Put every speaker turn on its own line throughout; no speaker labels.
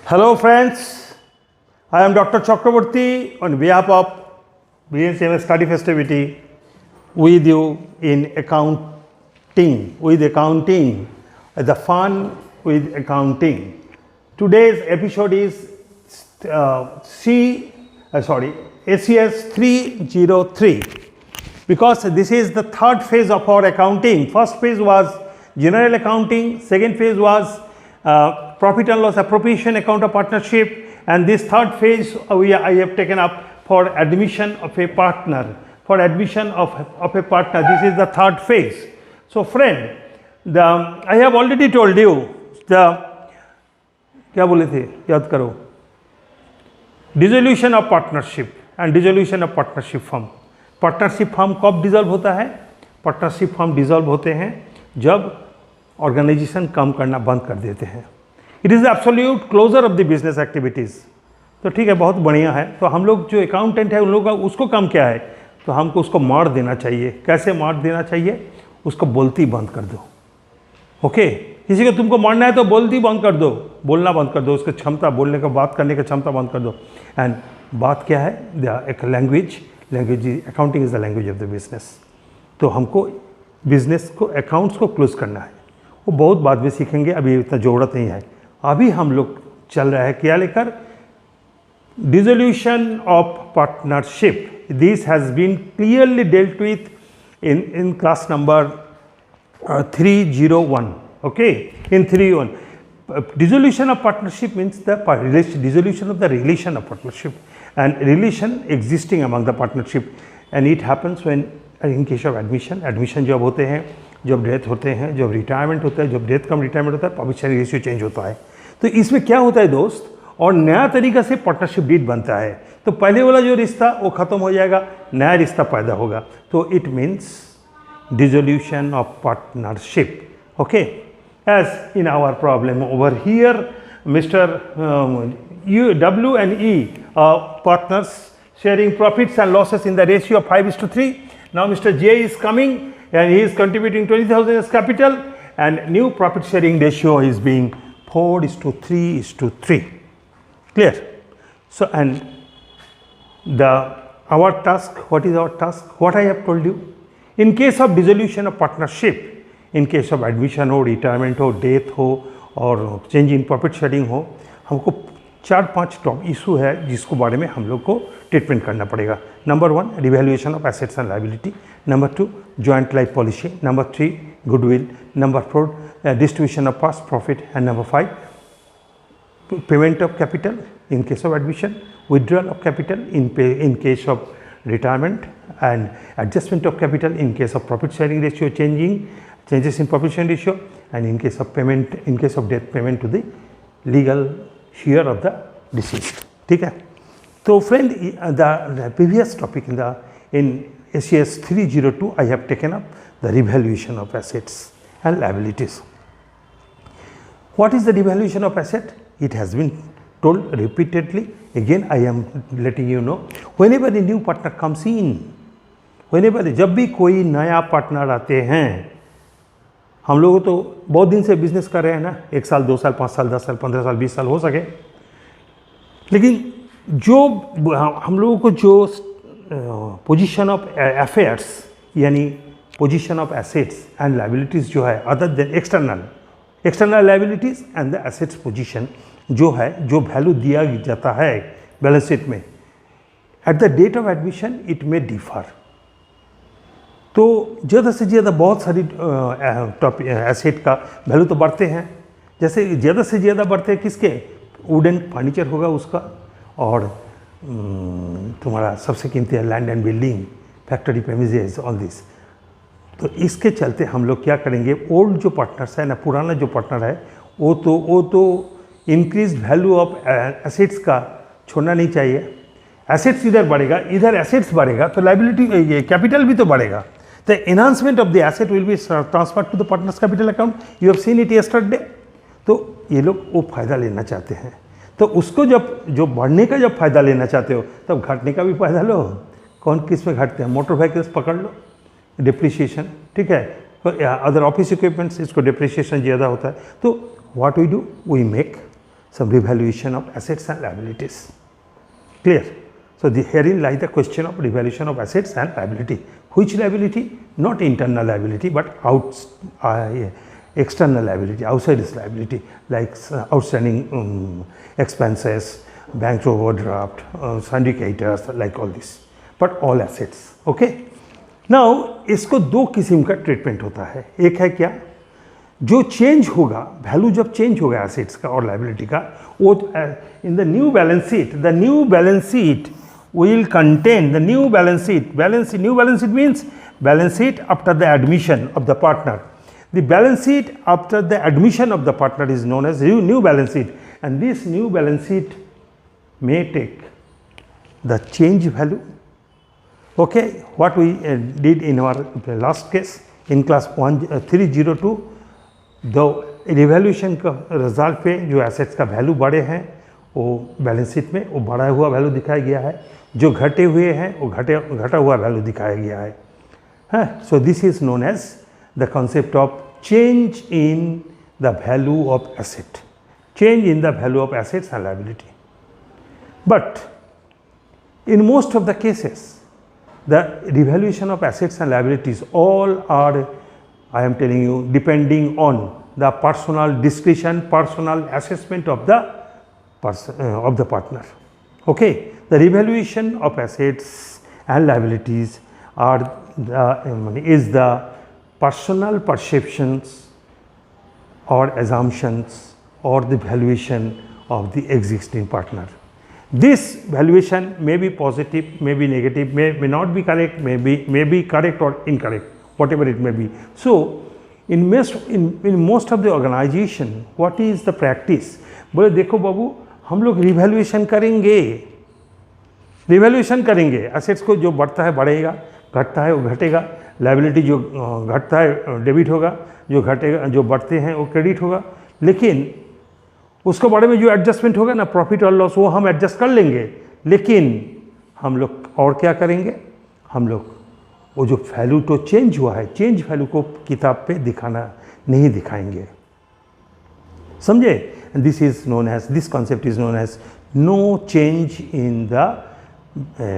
Hello friends, I am Dr. Chakraborty on behalf of BNCMS Study Festivity with you in accounting, the fun with accounting. Today's episode is ACS 303 because this is the third phase of our accounting. First phase was general accounting, second phase was profit and loss appropriation account of partnership, and this third phase I have taken up for admission of a partner. This is the third phase. So friend, I have already told you dissolution of partnership and dissolution of partnership firm. Partnership firm कब dissolve होता है? Partnership firm dissolve होते हैं जब organisation काम करना बंद कर देते हैं. It is absolute closure of the business activities. तो ठीक है, बहुत बढ़िया है. तो हम लोग जो अकाउंटेंट है उन लोगों का उसको काम क्या है? तो हमको उसको मार देना चाहिए. कैसे मार देना चाहिए? उसको बोलती बंद कर दो. ओके, किसी को तुमको मारना है तो बोलती बंद कर दो, बोलना बंद कर दो, उसकी क्षमता, बोलने का, बात करने की क्षमता बंद कर दो. एंड बात क्या है? एक language accounting is the language of the business. तो हमको बिजनेस को, अकाउंट्स को क्लोज करना है. वो बहुत बाद में सीखेंगे, अभी इतना ज़रूरत नहीं है. अभी हम लोग चल रहा है क्या लेकर? Dissolution of partnership. This has been clearly dealt with in class number 301. Okay, in 301. Dissolution of partnership means the dissolution of the relation of partnership and relation existing among the partnership, and it happens when in case of admission जब होते हैं, जब death होते हैं, जब retirement होता है, जब डेथ कम रिटायरमेंट होता है, प्रॉफिट शेयरिंग रेशियो चेंज होता है. तो इसमें क्या होता है दोस्त, और नया तरीका से पार्टनरशिप डीड बनता है. तो पहले वाला जो रिश्ता वो ख़त्म हो जाएगा, नया रिश्ता पैदा होगा. तो it means dissolution of partnership. Okay, as in our problem over here, Mr. W and E partners sharing profits and losses in the ratio of 5:3. Now Mr. J is coming and he is contributing 20,000 as capital, and new profit sharing ratio is being 4:3:3. Clear? So, and our task, what is our task? What I have told you. In case of dissolution of partnership, in case of admission हो, retirement हो, death हो और change in profit sharing हो, हमको 4-5 top issue है जिसको बारे में हम लोग को ट्रीटमेंट करना पड़ेगा. Number 1 revaluation of assets and liability. Number 2 joint life policy. Number 3 goodwill. Number 4 distribution of past profit. And number 5 payment of capital in case of admission, withdrawal of capital in case of retirement, and adjustment of capital in case of profit sharing ratio changes in profit sharing ratio, and in case of payment, in case of death, payment to the legal share of the deceased. ठीक है. तो friend, the previous topic in ACS 302 I have taken up the revaluation of assets and liabilities. What is the revaluation of asset? It has been told repeatedly. Again I am letting you know, whenever a new partner comes in, जब भी कोई नया partner आते हैं, हम लोग तो बहुत दिन से बिजनेस कर रहे हैं ना, 1 साल 2 साल 5 साल 10 साल 15 साल 20 साल हो सके, लेकिन जो हम लोगों को जो पोजीशन ऑफ अफेयर्स यानी position of assets and liabilities जो है, other than external liabilities and the assets position जो है, जो वैल्यू दिया जाता है बैलेंस शीट में, at the date of admission it may differ. तो ज़्यादा से ज़्यादा बहुत सारी एसेट का वैल्यू तो बढ़ते हैं. जैसे ज़्यादा से ज़्यादा बढ़ते हैं किसके? वुडन फर्नीचर होगा उसका, और तुम्हारा सबसे कीमती है land and building, factory premises, all this. तो इसके चलते हम लोग क्या करेंगे, ओल्ड जो पार्टनर्स है ना, पुराना जो पार्टनर है, वो तो इंक्रीज वैल्यू ऑफ एसेट्स का छोड़ना नहीं चाहिए. एसेट्स इधर बढ़ेगा, इधर एसेट्स बढ़ेगा, तो लायबिलिटी, कैपिटल भी तो बढ़ेगा. The enhancement of the asset will be transfer to the partners capital account. You have seen it yesterday. तो ये लोग वो फ़ायदा लेना चाहते हैं. तो उसको जो बढ़ने का जब फ़ायदा लेना चाहते हो, तब घटने का भी फ़ायदा लो. कौन किस में घटते हैं? मोटर व्हीकल्स पकड़ लो, डिप्रिसिएशन, ठीक है. अदर ऑफिस इक्विपमेंट्स, इसको डिप्रिसिएशन ज़्यादा होता है. तो what we do, we make some revaluation of assets and liabilities. Clear? So herein lies the question of revaluation of assets and liability. Which liability? Not internal liability, but external liability, outside this liability, like outstanding expenses, bank overdraft, syndicators, like all this, but all assets. Okay. Now इसको दो किस्म का treatment होता है. एक है क्या, जो चेंज होगा, वैल्यू जब चेंज होगा एसेट्स का और लाइबिलिटी का, वो in the new balance sheet, the new balance sheet will contain the new balance sheet. New balance sheet means balance sheet after the admission of the partner. The balance sheet after the admission of the partner is known as new balance sheet, and this new balance sheet may take the change value. Okay, what we did in our last case in class 302, the revaluation का result पे जो assets का value बढ़े हैं वो balance sheet में वो बढ़ा हुआ वैल्यू दिखाया गया है, जो घटे हुए हैं वो घटा हुआ वैल्यू दिखाया गया है. So this is known as the concept of change in the value of asset, change in the value of assets and liability. But in most of the cases, the revaluation of assets and liabilities all are, I am telling you, depending on the personal discretion, personal assessment of the partner. Okay, the revaluation of assets and liabilities is the personal perceptions or assumptions or the valuation of the existing partner. This valuation may be positive, may be negative, may not be correct, may be correct or incorrect, whatever it may be. So in most of the organization, what is the practice? बोले देखो बाबू, हम लोग revaluation करेंगे, assets को जो बढ़ता है बढ़ेगा, घटता है वो घटेगा, लायबिलिटी जो घटता है डेबिट होगा, जो घटेगा जो बढ़ते हैं वो क्रेडिट होगा, लेकिन उसको बारे में जो एडजस्टमेंट होगा ना, प्रॉफिट और लॉस, वो हम एडजस्ट कर लेंगे. लेकिन हम लोग और क्या करेंगे, हम लोग वो जो वैल्यू तो चेंज हुआ है, चेंज वैल्यू को किताब पे नहीं दिखाएंगे. समझे? This is known as, this concept is known as no change in the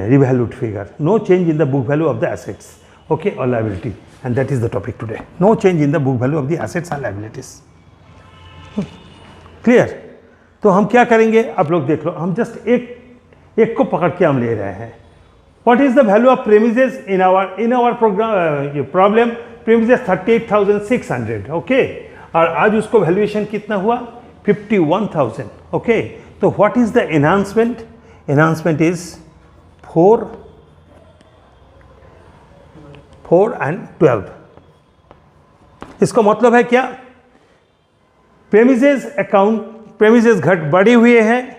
revalued figure, no change in the book value of the assets, okay, और liability. And that is the topic today, no change in the book value of the assets and liabilities. Clear? तो हम क्या करेंगे, आप लोग देख लो, हम just एक को पकड़ के हम ले रहे हैं. What is the value of premises in our programme problem? Premises 38,600. Okay, और आज उसको वैल्यूएशन कितना हुआ? 51,000. ओके, तो what is the enhancement? Enhancement is 4 and 12. इसका मतलब है क्या? प्रेमिसेस घट बढ़े हुए हैं,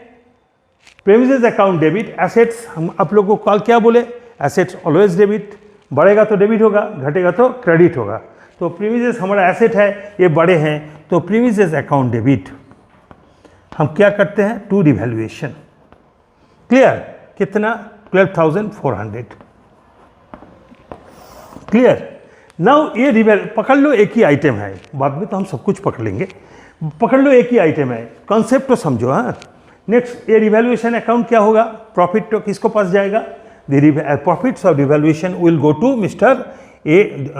प्रेमिसेस अकाउंट डेबिट, एसेट्स हम आप लोगों को कल क्या बोले, एसेट्स ऑलवेज डेबिट, बढ़ेगा तो डेबिट होगा, घटेगा तो क्रेडिट होगा. तो प्रेमिसेस हमारा एसेट है, ये बड़े हैं, तो प्रेमिसेस अकाउंट डेबिट हम क्या करते हैं, टू रिवैल्यूएशन. क्लियर? कितना? 12,400. क्लियर? नाउ ये पकड़ लो, एक ही आइटम है, बाद में तो हम सब कुछ पकड़ लेंगे. पकड़ लो, एक ही आइटम है, कॉन्सेप्ट तो समझो. हाँ, नेक्स्ट ये रिवैल्यूएशन अकाउंट क्या होगा? प्रॉफिट तो किसको पास जाएगा? The profits of revaluation will go to mister A,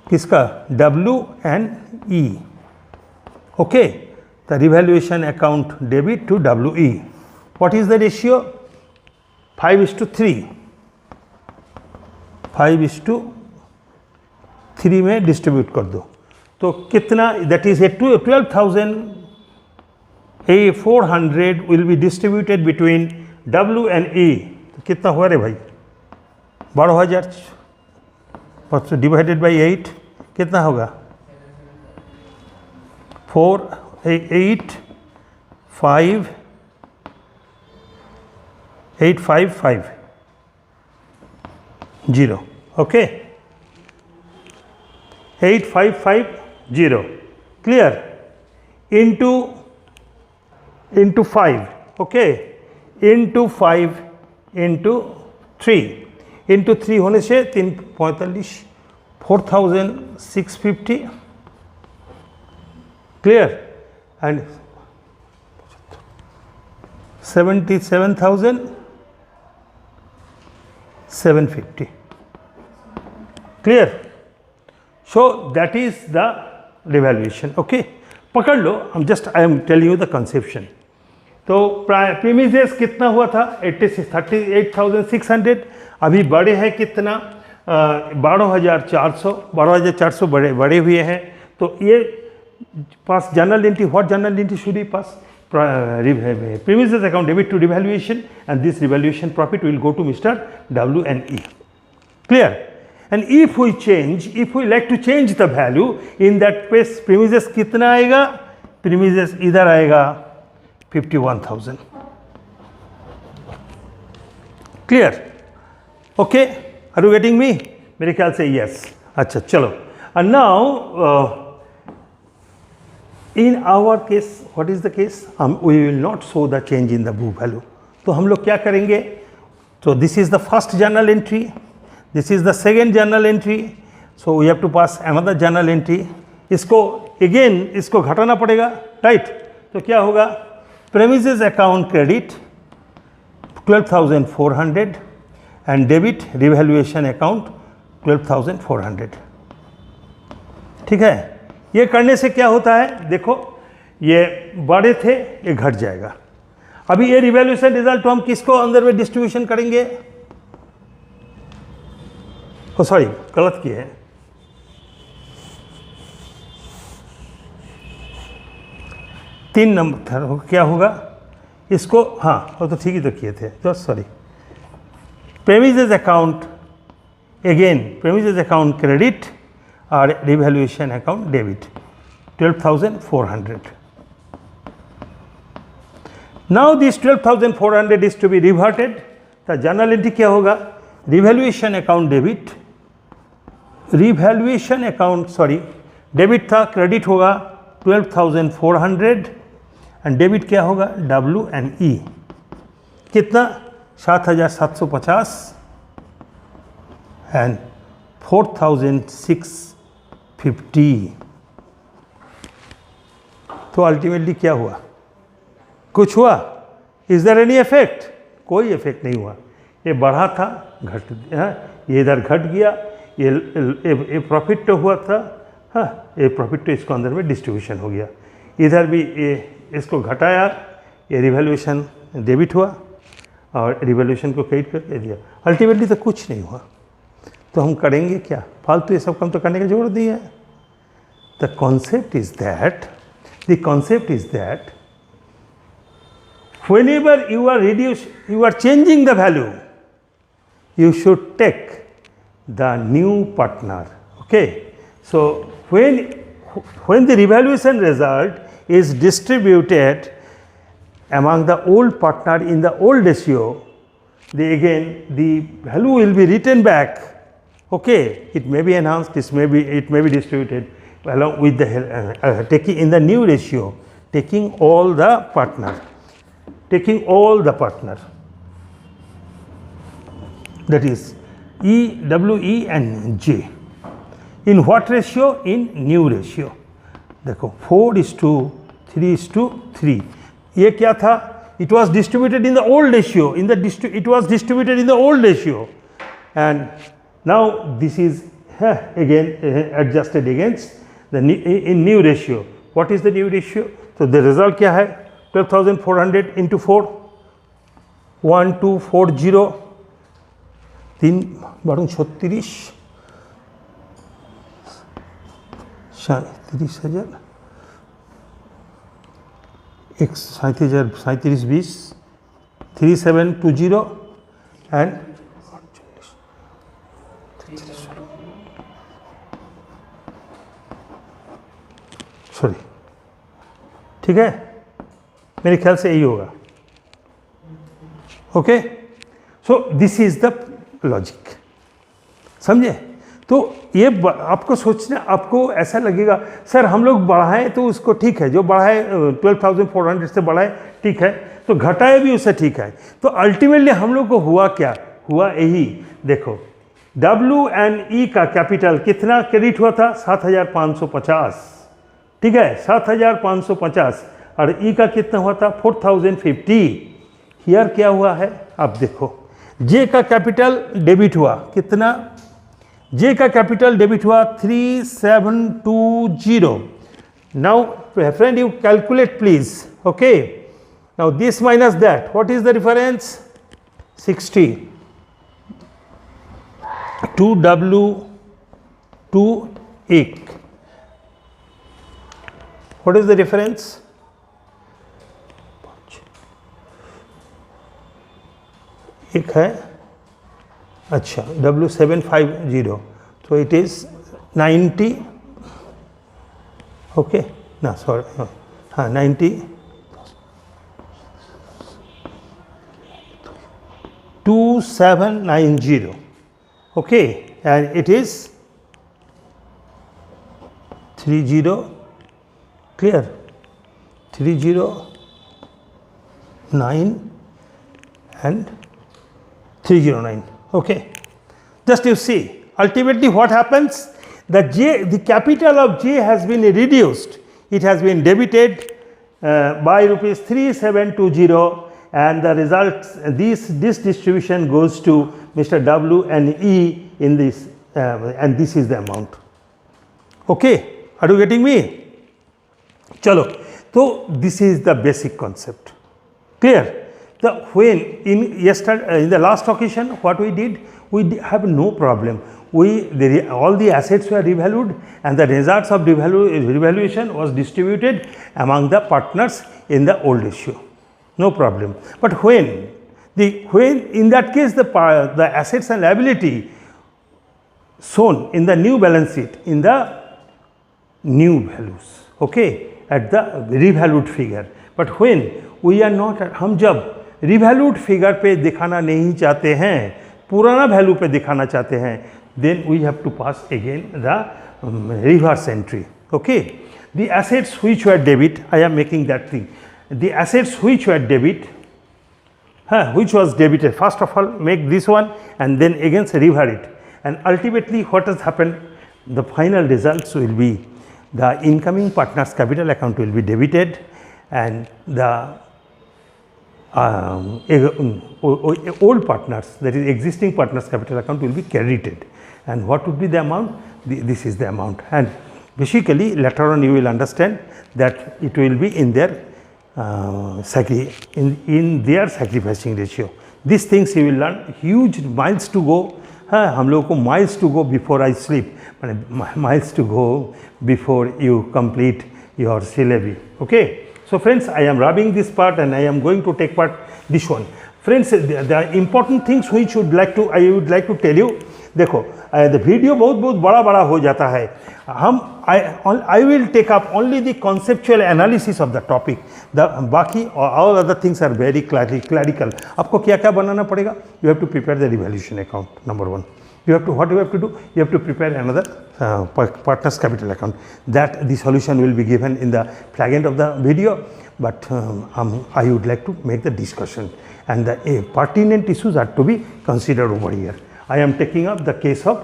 किसका? WNE. Okay, the revaluation account debit to WE. What is the ratio? 5:3. 5:3 में डिस्ट्रीब्यूट कर दो तो कितना? That is 12,400 will be distributed between W and E. तो कितना हुआ रे भाई? 12,000 डिवाइडेड बाई 8 कितना होगा? 8,550. Okay, 8,550. Clear? Into 5. Okay, into 5 into 3. Into 3 होने से 345, 4,650. Clear? And 77,750. Clear? So that is the revaluation. Okay, पकड़ लो. I am telling you the conception. तो प्रीमिसेस कितना हुआ था? 38,600. अभी बड़े हैं कितना? 12,400 बड़े हुए हैं. तो ये पास journal entry. What journal entry should be pass? Premises account debit to revaluation, and this revaluation profit will go to Mr. W and E. Clear? And if we like to change the value, in that case premises कितना आएगा? Premises इधर आएगा 51,000. Clear? Okay? Are you getting me? मेरे ख्याल से yes. अच्छा चलो. And now in our case, what is the case? We will not show the change in the book value. तो हम लोग क्या करेंगे? So this is the first journal entry. This is the second journal entry. So we have to pass another journal entry. इसको again इसको घटाना पड़ेगा, right? तो क्या होगा? Premises account credit 12,400 and debit revaluation account 12,400. ठीक है? ये करने से क्या होता है? देखो ये बड़े थे, ये घट जाएगा. अभी ये रिवैल्यूएशन रिजल्ट तो हम किसको अंदर में डिस्ट्रीब्यूशन करेंगे? ओ सॉरी, गलत किए हैं. तीन नंबर क्या होगा इसको? हाँ, वो तो ठीक ही तो किए थे. तो sorry, premises account again, premises account credit और revaluation account debit 12,400. Now this 12,400 is to be reverted. तो जर्नल एंट्री क्या होगा? Revaluation account debit, revaluation account sorry debit था, क्रेडिट होगा 12,400 एंड डेबिट क्या होगा? W and E. कितना? 7,750 and 4,650. तो अल्टीमेटली क्या हुआ? कुछ हुआ? Is there any effect? कोई इफेक्ट नहीं हुआ. ये बढ़ा था, घट, ये इधर घट गया. ये प्रॉफिट तो हुआ था, हाँ, ये प्रॉफिट तो इसको अंदर में डिस्ट्रीब्यूशन हो गया. इधर भी ये इसको घटाया, ये रिवैल्यूएशन डेबिट हुआ और रिवैल्यूएशन को क्रेडिट कर दिया. अल्टीमेटली तो कुछ नहीं हुआ. तो हम करेंगे क्या? फालतू ये सब काम तो करने की जरूरत नहीं है. The concept is that whenever you are changing the value, you should take the new partner. Okay, so when the revaluation result is distributed among the old partner in the old ratio, the value will be written back. Okay, it may be enhanced, it may be distributed along with the taking in the new ratio, taking all the partner, that is E, W, E and J. In what ratio? In new ratio. देखो 4:3:3. ये क्या था? It was distributed in the old ratio. It was distributed in the old ratio, and now this is again adjusted against the in new ratio. What is the new ratio? So the result क्या है? 12,400 into 4, 1240, 3 बारह 36, 37,000, 37,20, 3720 and sorry, ठीक है, मेरे ख्याल से यही होगा. Okay, so this is the logic. समझे? तो ये आपको सोचना, आपको ऐसा लगेगा सर हम लोग बढ़ाएं तो उसको ठीक है, जो बढ़ाए 12,400 से बढ़ाए ठीक है, तो घटाए भी उससे ठीक है. तो अल्टीमेटली हम लोग को हुआ क्या? हुआ यही. देखो W एंड E का कैपिटल कितना क्रेडिट हुआ था? 7,550. ठीक है, 7,550. और E का कितना हुआ था? 4,050. हियर क्या हुआ है, आप देखो जे का कैपिटल डेबिट हुआ, कितना, जे का कैपिटल डेबिट हुआ 3720. Now friend, you calculate please. Okay, now this minus that, what is the difference? 60. 2W 2 8. What is the difference? एक है, अच्छा W750, so it is 90. Okay, no sorry, no. 90 2790. Okay, and it is 30, clear, 309 and 309. Okay, just you see, ultimately what happens, the capital of J has been reduced, it has been debited by rupees 3720, and the result, this distribution goes to Mr. W and E in this, and this is the amount. Okay, are you getting me? Chalo, so this is the basic concept, clear? When in the last occasion what we did, we have no problem. All the assets were revalued and the results of revaluation was distributed among the partners in the old issue, no problem. But when in that case the assets and liability shown in the new balance sheet in the new values, okay, at the revalued figure. But when we are not, हम जब revalued figure पे दिखाना नहीं चाहते हैं, पुराना value पे दिखाना चाहते हैं, then we have to pass again the reverse entry. Okay, the assets which were debit, I am making that thing, the assets which were debit, which was debited, first of all make this one and then again reverse it, and ultimately what has happened, the final results will be the incoming partners capital account will be debited and the old partners, that is existing partners capital account will be credited. And what would be the amount? This is the amount, and basically later on you will understand that it will be in their in their sacrificing ratio. These things you will learn, huge miles to go. हम लोगों को miles to go before I sleep, miles to go before you complete your syllabi. Okay. So friends, I am rubbing this part and I am going to take part this one. Friends, the important things which I would like to tell you, देखो the video बहुत बड़ा हो जाता है, I will take up only the conceptual analysis of the topic, the बाकी all other things are very clerical. आपको क्या बनाना पड़ेगा? You have to prepare the revaluation account, number one. What you have to do? You have to prepare another partners capital account. That the solution will be given in the fragment of the video, but I would like to make the discussion, and the pertinent issues are to be considered over here. I am taking up the case of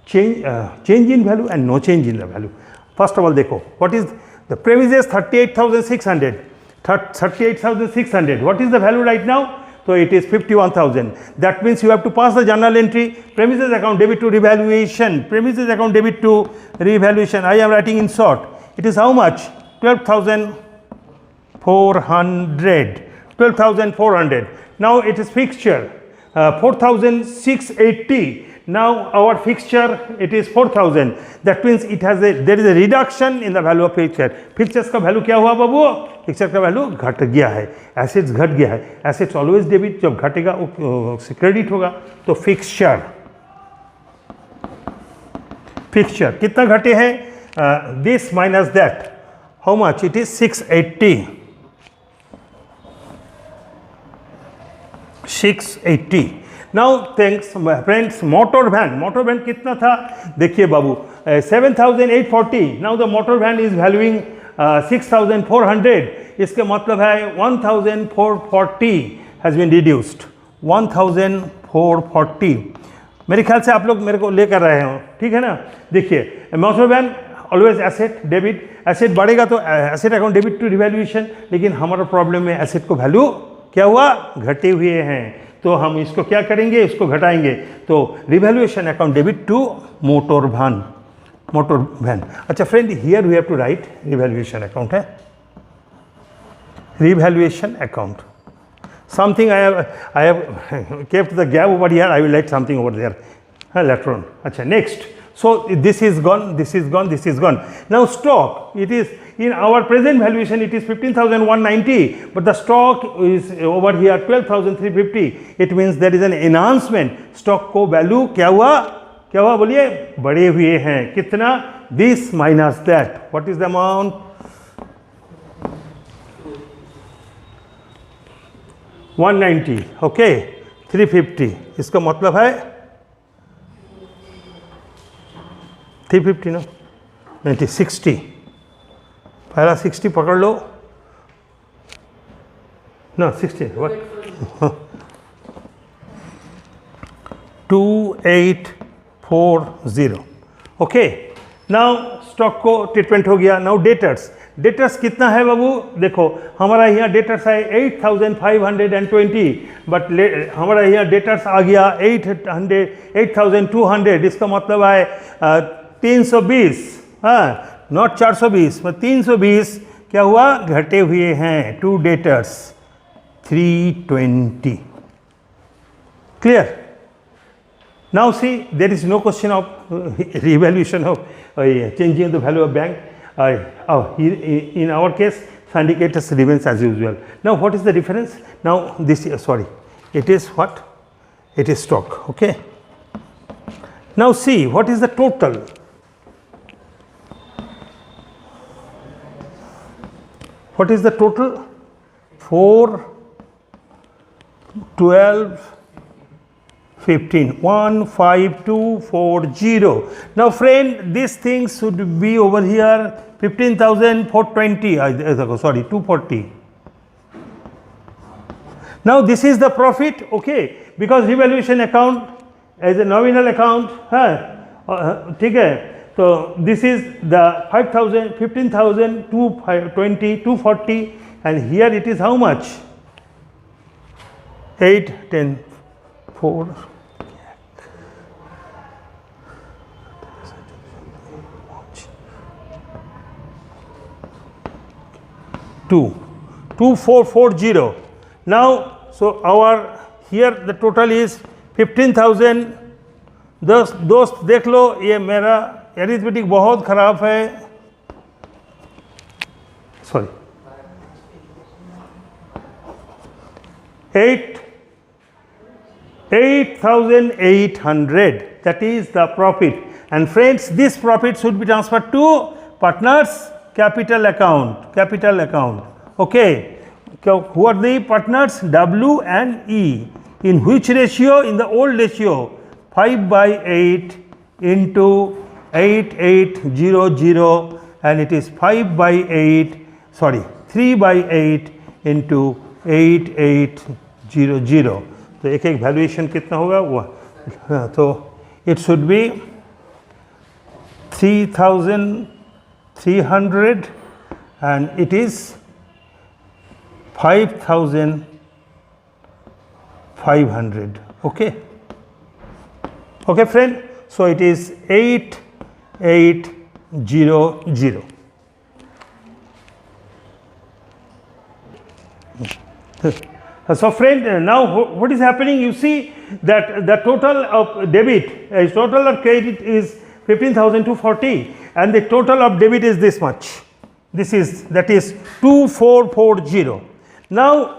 change in value and no change in the value. First of all, देखो, what is the premises 38,600. 38,600. What is the value right now? So it is 51,000. That means you have to pass the journal entry, premises account debit to revaluation, premises account debit to revaluation. I am writing in short. It is how much? 12,400. 12,400. Now it is fixture 4,680. Now our fixture, it is 4,000. That means there is a reduction in the value of fixture. Fixtures का value क्या हुआ बाबू? Fixture का value घट गया है. Assets घट गया है. Assets always debit, जब घटेगा credit होगा. तो fixture कितना घटे हैं? This minus that. How much? It is 680. 680. Now thanks friends, motor van कितना था? देखिए बाबू 7,840. Now the motor van is valuing 6,400. इसके मतलब है 1,440 has been reduced. 1,440. मेरे ख्याल से आप लोग मेरे को लेकर रहे हो, ठीक है ना? देखिए motor van always asset debit, asset बढ़ेगा तो asset account debit to revaluation, लेकिन हमारा प्रॉब्लम में एसेट को वैल्यू क्या हुआ, घटे हुए हैं। तो हम इसको क्या करेंगे, इसको घटाएंगे। तो revaluation account debit to motor van. अच्छा friend, here we have to write revaluation account है, revaluation account something I have kept the gap over here, I will write something over there later on. Acha, next. So this is gone, this is gone, this is gone. Now stock, it is in our present valuation it is 15,190, but the stock is over here 12,350. It means there is an enhancement. stock को value क्या हुआ बोलिए, बढ़े हुए हैं। कितना, this minus that, what is the amount, 190, okay 350, इसका मतलब है 350 ना 90, 60, पहला 60 पकड़ लो ना, 60 what 2840, ओके। नाउ स्टॉक को ट्रीटमेंट हो गया। नाउ डेटर्स कितना है बाबू, देखो हमारा यहाँ डेटर्स है 8520, बट हमारा यहाँ डेटर्स आ गया 8200, इसका मतलब है 320, हाँ नॉट 420, 320 क्या हुआ, घटे हुए हैं। To debtors 320, clear. Now see, there is no question of revaluation of changing the value of bank. In our case, syndicators remains as usual. Now what is the difference? Now this it is what? It is stock, okay. Now see, what is the total? What is the total? 4, 12, 15, 15240. Now friend, this thing should be over here 15,420, sorry 240. Now this is the profit, okay, because revaluation account as a nominal account, ठीक है। So this is the 5,000, 15,220, 240, and here it is how much? 8, 10, 4. 2440. Now so our here the total is 15,000. दोस्त देख लो, ये मेरा arithmetic बहुत खराब है, sorry 8,800, that is the profit. And friends, this profit should be transferred to partners capital account, okay. Who are the partners? W and E. In which ratio? In the old ratio, 5/8 into 8800, and it is 3/8 into 8800. तो एक valuation कितना होगा वो, तो it should be 3,300 and it is 5,500, okay. Okay friend, so it is 8800. So friend, now what is happening, you see that the total of debit, total of credit is 15,240, and the total of debit is this much, that is 2440. Now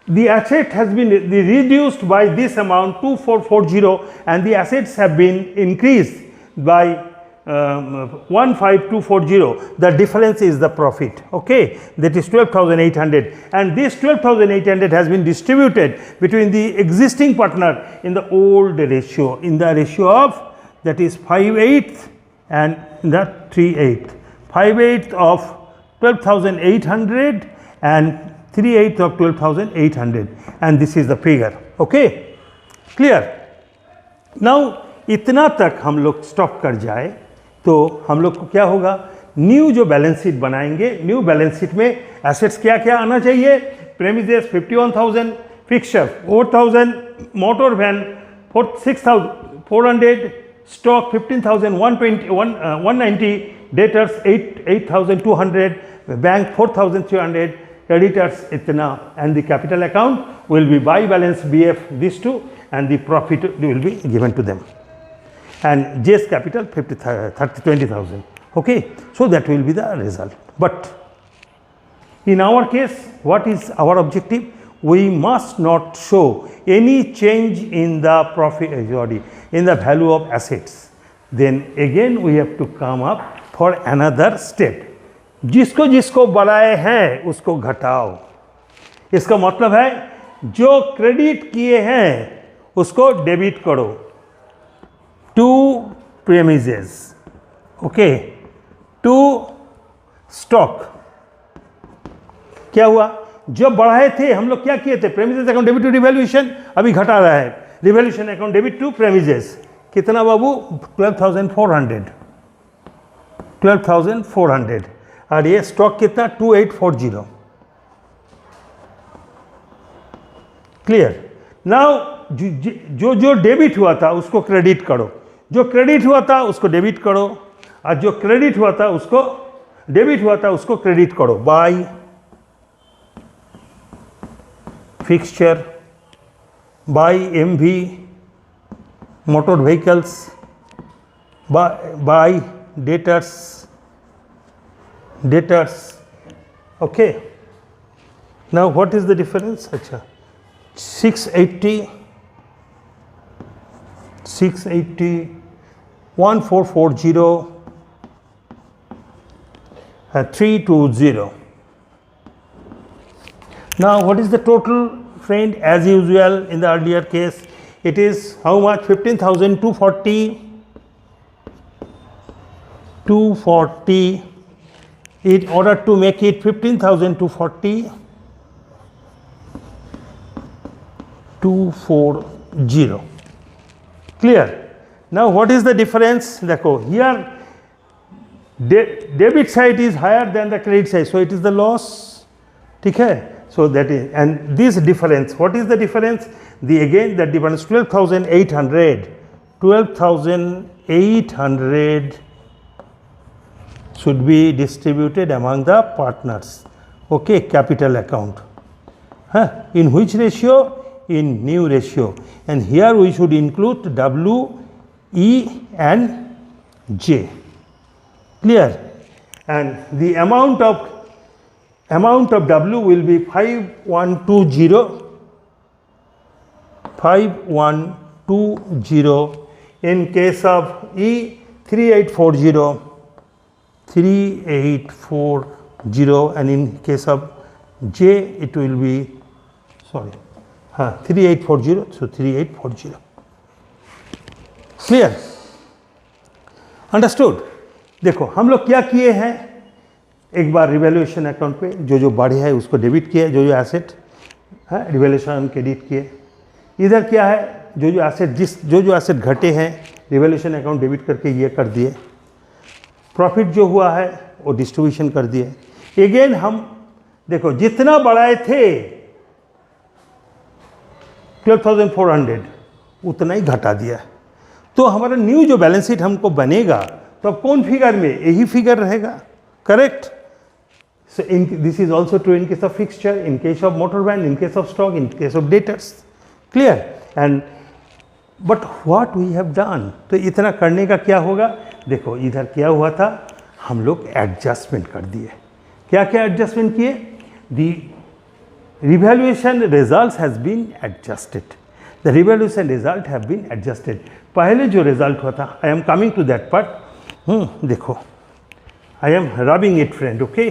the asset has been reduced by this amount 2440, and the assets have been increased by 15240. The difference is the profit, okay, that is 12,800, and this 12,800 has been distributed between the existing partner in the old ratio, in the ratio of, that is 5/8 and the 3/8, 5/8 of 12,800 and 3/8 of 12,800, and this is the figure, okay, clear. Now इतना तक हम लोग stop कर जाए तो हम लोग को क्या होगा, न्यू जो बैलेंस शीट बनाएंगे, न्यू बैलेंस शीट में एसेट्स क्या क्या आना चाहिए, premises 51,000, fixture 4,000, motor van 6,400, stock 15,190, debtors 8,200, bank 4,300, creditors itna, and the capital account will be by balance BF these two, and the profit will be given to them, and J's capital 20,000. Okay, so that will be the result. But in our case, what is our objective? We must not show any change in the profit, in the value of assets. Then again we have to come up for another step. जिसको जिसको बढ़ाए हैं उसको घटाओ. इसका मतलब है जो क्रेडिट किए हैं उसको डेबिट करो. To premises, okay, to stock. क्या हुआ? जो बढ़ाए थे हम लोग क्या किए थे? Premises account debit to revaluation, अभी घटा रहा है. Revaluation account debit to premises कितना बाबू? 12,400. 12,400. और ये स्टॉक कितना? 2,840. क्लियर? नाउ जो जो डेबिट हुआ था उसको क्रेडिट करो, जो क्रेडिट हुआ था उसको डेबिट करो, और जो क्रेडिट हुआ था उसको डेबिट हुआ था उसको क्रेडिट करो. By fixture, by MV motor vehicles, by debtors. Okay, now what is the difference? अच्छा, 680, 1440, 320. Now what is the total, friend? As usual in the earlier case, it is how much? 15,240. 240. In order to make it 15,240, 240. Clear? Now what is the difference? देखो, here debit side is higher than the credit side, so it is the loss. ठीक है? So that is, and this difference, what is the difference? Again the difference 12,800. 12,800 should be distributed among the partners. Okay, capital account. In which ratio? In new ratio. And here we should include W, E and J. Clear? And the amount of W will be 5,120. 5,120. In case of E, 3,840. 3,840, and in case of J it will be 3,840, so 3,840. Clear? Understood? देखो हम लोग क्या किए हैं, एक बार revaluation account पे जो जो बढ़े है उसको डेबिट किया, जो जो एसेट है रिवैल्यूएशन क्रेडिट किए. इधर क्या है, जो जो एसेट घटे हैं रिवैल्यूएशन अकाउंट डेबिट करके ये कर दिए. प्रॉफिट जो हुआ है वो डिस्ट्रीब्यूशन कर दिए. अगेन हम देखो जितना बढ़ाए थे 12,400 उतना ही घटा दिया. तो हमारा न्यू जो बैलेंस शीट हमको बनेगा तो अब कौन फिगर में? यही फिगर रहेगा. Correct? So this is also true in case of fixture, in case of motor van, in case of stock, in case of debtors. Clear? And but what we have done, तो इतना करने का क्या होगा? देखो इधर क्या हुआ था, हम लोग एडजस्टमेंट कर दिए. क्या क्या एडजस्टमेंट किए? The revaluation results has been adjusted. The revaluation result have been adjusted. पहले जो रिजल्ट हुआ था, I am coming to that part. देखो I am rubbing it friend. Okay,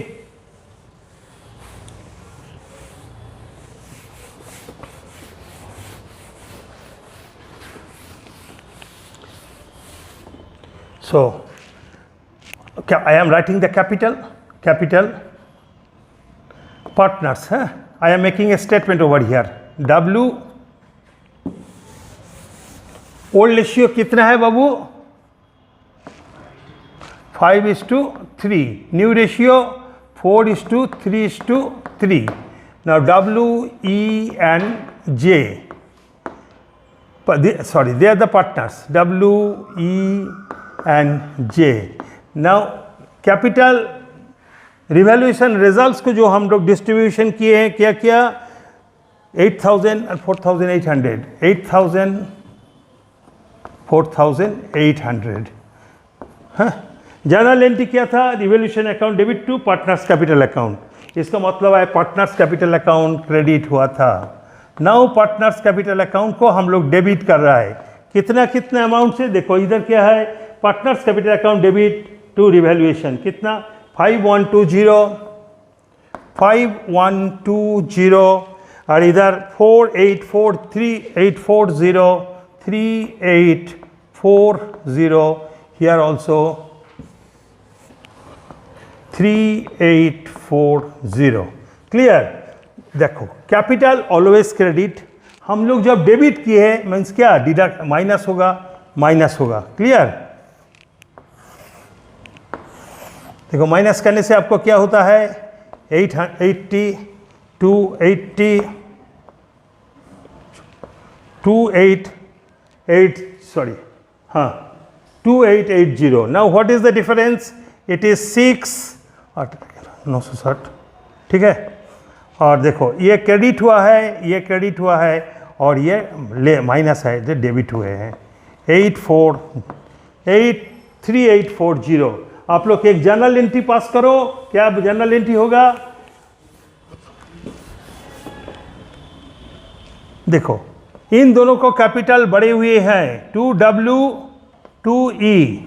so I am writing the capital partners. I am making a statement over here. W old ratio कितना है बाबू? 5:3. New ratio 4:3:3. Now W, E and J, sorry, they are the partners, W, E and J. Now capital revaluation results को जो हम लोग distribution किए हैं, क्या किया, 8,000 और 4,800, 8,000 4,800। हाँ, जनरल एंट्री क्या था, revaluation account debit to partners capital account, इसका मतलब है पार्टनर्स कैपिटल अकाउंट क्रेडिट हुआ था। नाउ पार्टनर्स कैपिटल अकाउंट को हम लोग डेबिट कर रहा है, कितना कितना अमाउंट से, देखो इधर क्या है, partners capital account debit to revaluation कितना, 5120 और इधर 3840 here also 3840। क्लियर, देखो कैपिटल ऑलवेज क्रेडिट, हम लोग जब डेबिट किए हैं मीन्स क्या, डिडक्ट माइनस होगा। क्लियर, देखो माइनस करने से आपको क्या होता है, 880 280 2880। Now what is the difference, it is 960, ठीक है। और देखो ये क्रेडिट हुआ है, और ये ले माइनस है, जो डेबिट हुए हैं 3840। आप लोग एक जर्नल एंट्री पास करो, क्या जर्नल एंट्री होगा, देखो इन दोनों को कैपिटल बढ़े हुए हैं, 2W 2E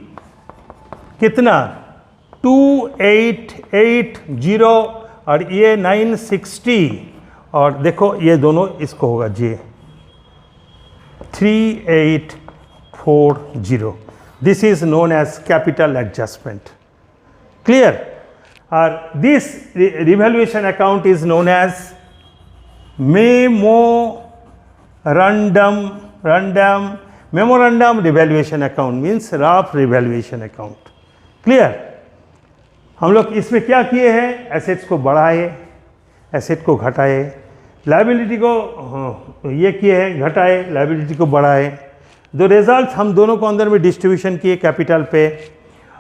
कितना 2880 और ये 960, और देखो ये दोनों इसको होगा J 3840। This is known as capital adjustment. Clear? This revaluation account is known as memorandum revaluation account, means rough revaluation account. Clear? हम लोग इसमें क्या किए हैं, एसेट्स को बढ़ाए, एसेट को घटाए, लायबिलिटी को ये किए हैं घटाए, लायबिलिटी को बढ़ाए। जो रिजल्ट हम दोनों को अंदर में डिस्ट्रीब्यूशन किए कैपिटल पे,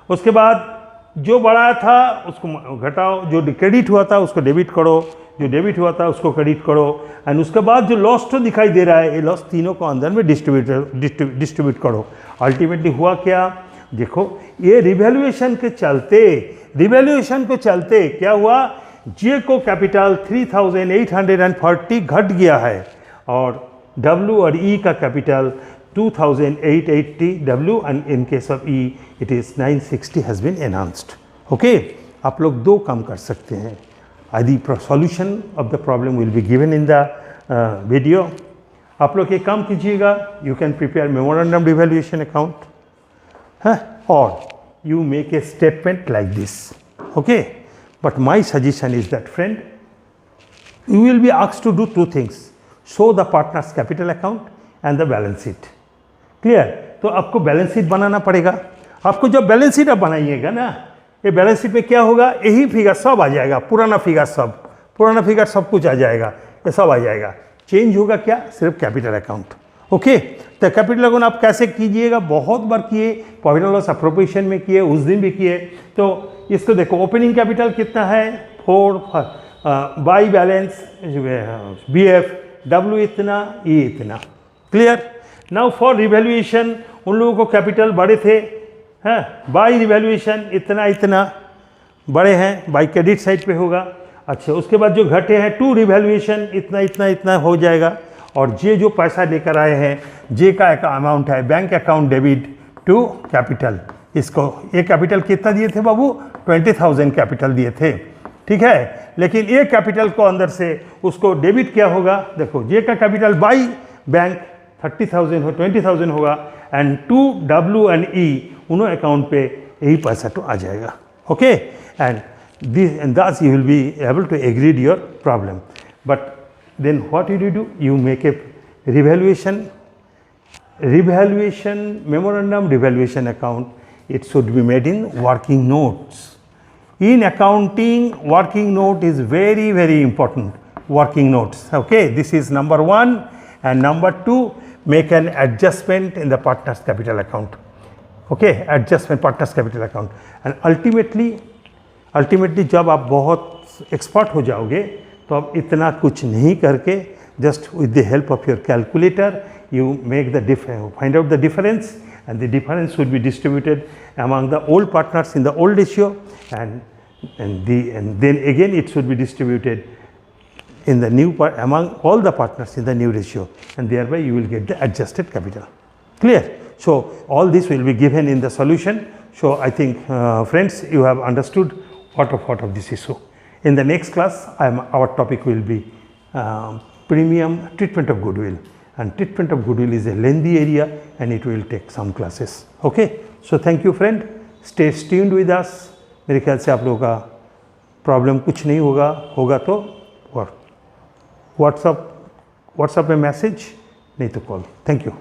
उसके बाद जो बढ़ाया था उसको घटाओ, जो क्रेडिट हुआ था उसको डेबिट करो, जो डेबिट हुआ था उसको क्रेडिट करो, एंड उसके बाद जो लॉस तो दिखाई दे रहा है, ये लॉस तीनों को अंदर में डिस्ट्रीब्यूट करो। अल्टीमेटली हुआ क्या, देखो ये रिवैल्यूएशन के चलते क्या हुआ, जे को कैपिटल 3840 घट गया है, और W और E का capital 2880 W, and in case of E it is 960 has been enhanced. Okay, आप लोग दो काम कर सकते हैं, यदि solution of the problem will be given in the video। आप लोग एक काम कीजिएगा, you can prepare memorandum revaluation account, or you make a statement like this, okay। But my suggestion is that, friend, you will be asked to do two things, show the partner's capital account and the balance sheet। Clear, तो आपको balance sheet बनाना पड़ेगा। आपको जब balance sheet आप बनाइएगा ना, ये balance sheet में क्या होगा, यही फिगर सब आ जाएगा, पुराना फिगर सब कुछ आ जाएगा, ये सब आ जाएगा। चेंज होगा क्या, सिर्फ कैपिटल अकाउंट। ओके, तो कैपिटल अकाउंट आप कैसे कीजिएगा, बहुत बार किए, प्रॉफिट एंड लॉस अप्रोप्रिएशन में किए, उस दिन भी किए। तो इसको देखो, ओपनिंग कैपिटल कितना है 4, बाई बैलेंस BF, W इतना, E इतना। क्लियर, नाउ फॉर रिवैल्यूएशन उन लोगों को कैपिटल बड़े थे, हैं, बाई रिवैल्यूएशन इतना बड़े हैं, बाई क्रेडिट साइड पे होगा। अच्छा, उसके बाद जो घटे हैं टू रिवैल्यूएशन इतना हो जाएगा, और जे जो पैसा लेकर आए हैं, जे का एक अमाउंट है bank account debit to capital, इसको ये कैपिटल कितना दिए थे बाबू, 20,000 कैपिटल दिए थे, ठीक है। लेकिन ये कैपिटल को अंदर से उसको डेबिट क्या होगा, देखो जे का कैपिटल बाई बैंक 30,000 हो 20,000 होगा, and to W and E उन्होंने अकाउंट पे यही पैसा तो आ जाएगा। Okay, and this and thus you will be able to agree your problem. But then what you do, you make a revaluation memorandum revaluation account. It should be made in working notes. In accounting, working note is very important. working notes. Okay, this is number 1, and number 2, make an adjustment in the partners capital account. Okay, adjustment partners capital account, and ultimately जब आप बहुत expert हो जाओगे तो आप इतना कुछ नहीं करके just with the help of your calculator you make the find out the difference, and the difference would be distributed among the old partners in the old ratio, and then again it should be distributed in the new part among all the partners in the new ratio, and thereby you will get the adjusted capital. Clear? So all this will be given in the solution. So I think friends, you have understood what of this issue. In the next class our topic will be premium treatment of goodwill, and treatment of goodwill is a lengthy area and it will take some classes. Okay, so thank you friend, stay tuned with us. मेरे ख्याल से आप लोगों का problem कुछ नहीं होगा तो व्हाट्सएप में मैसेज, नहीं तो कॉल. Thank you.